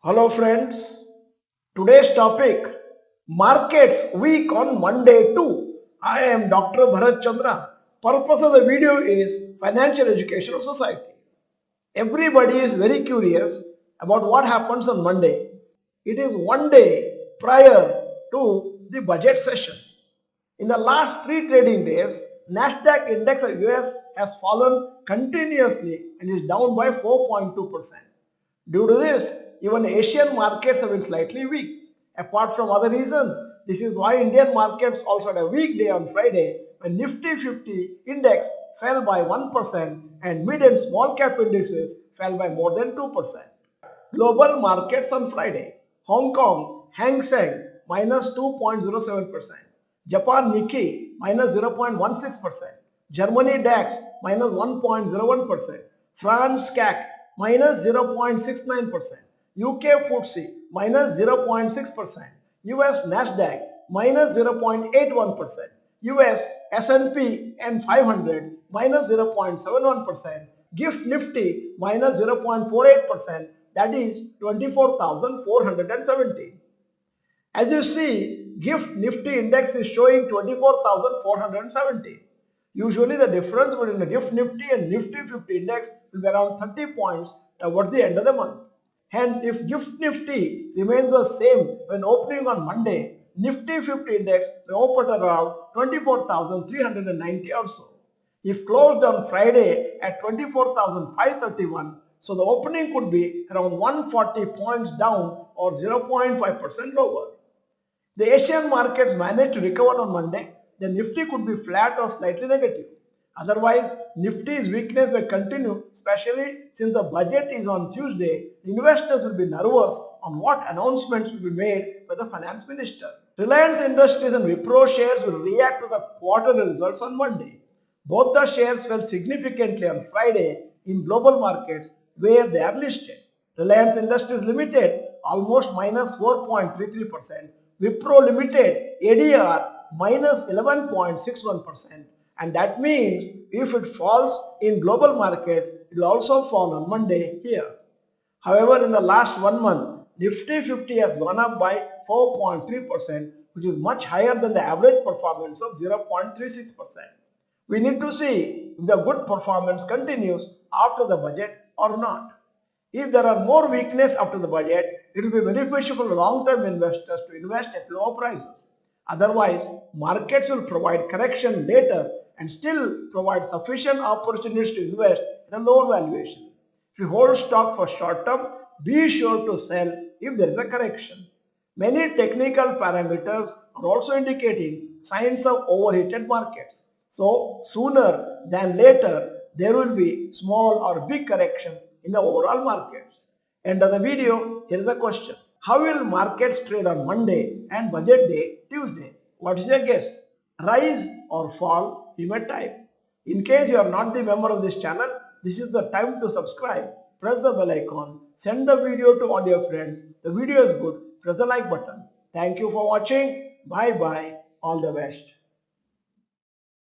Hello friends, today's topic markets week on Monday too. I am Dr. Bharath Chandra. Purpose of the video is financial education of society. Everybody is very curious about what happens on Monday. It is one day prior to the budget session. In the last three trading days, Nasdaq index of US has fallen continuously and is down by 4.2%. Due to this, even Asian markets have been slightly weak. Apart from other reasons, this is why Indian markets also had a weak day on Friday when Nifty 50 index fell by 1% and mid and small cap indices fell by more than 2%. Global markets on Friday. Hong Kong, Hang Seng minus 2.07%. Japan Nikkei minus 0.16%. Germany DAX minus 1.01%. France CAC minus 0.69%. UK FTSE minus 0.6%. US Nasdaq minus 0.81%. US S&P and 500 minus 0.71%. GIFT Nifty minus 0.48%, that is 24,470. As you see, GIFT Nifty index is showing 24,470. Usually the difference between the GIFT Nifty and Nifty 50 index will be around 30 points towards the end of the month. Hence, if GIFT Nifty remains the same when opening on Monday, Nifty 50 index may open around 24,390 or so. If closed on Friday at 24,531, so the opening could be around 140 points down or 0.5% lower. The Asian markets managed to recover on Monday. The Nifty could be flat or slightly negative. Otherwise, Nifty's weakness may continue, especially since the budget is on Tuesday. Investors will be nervous on what announcements will be made by the finance minister. Reliance Industries and Wipro shares will react to the quarterly results on Monday. Both the shares fell significantly on Friday in global markets where they are listed. Reliance Industries Limited almost minus 4.33%, Wipro Limited ADR minus 11.61%, and that means if it falls in global market, it will also fall on Monday here. However, in the last 1 month, Nifty 50 has gone up by 4.3%, which is much higher than the average performance of 0.36%. We need to see if the good performance continues after the budget or not. If there are more weakness after the budget, it will be beneficial for long-term investors to invest at low prices. Otherwise, markets will provide correction later and still provide sufficient opportunities to invest at a lower valuation. If you hold stock for short term, be sure to sell if there is a correction. Many technical parameters are also indicating signs of overheated markets. So, sooner than later, there will be small or big corrections in the overall markets. End of the video, here is a question. How will markets trade on Monday and budget day Tuesday? What is your guess? Rise or fall? You may type. In case you are not the member of this channel, this is the time to subscribe. Press the bell icon. Send the video to all your friends. The video is good. Press the like button. Thank you for watching. Bye bye. All the best.